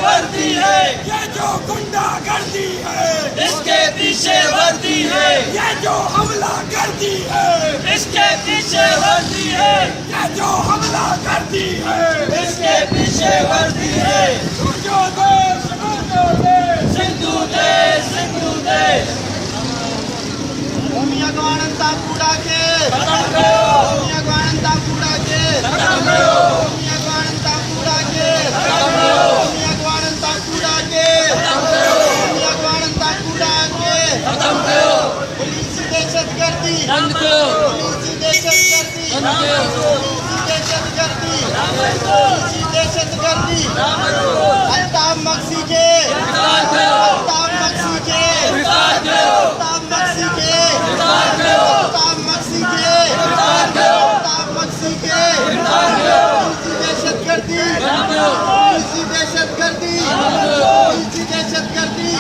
वर्दी है ये जो गुंडागर्दी है, इसके पीछे वर्दी है ये जो हमला करती है, इसके पीछे वर्दी है ये जो हमला करती है, इसके पीछे वर्दी है। सिंधु दे सिंधु दे भूमिया को अनंता कूड़ा के खत्म करो, भूमिया को अनंता कूड़ा के खत्म करो, भूमिया को अनंता कूड़ा के खत्म करो, भूमिया को अनंता कूड़ा के खत्म करो, भूमिया को अनंता कूड़ा के खत्म करो। पुलिस दहशतगर्दी बंद करो, पुलिस दहशतगर्दी बंद करो, पुलिस दहशतगर्दी पुलिस दहशतगर्दी अल्ताफ मक्सी के अल्ताफ मक्सी के अल्ताफ मक्सी के अल्ताफ मक्सी के अल्ताफ मक्सी के पुलिस दहशतगर्दी पुलिस दहशतगर्दी पुलिस दहशतगर्दी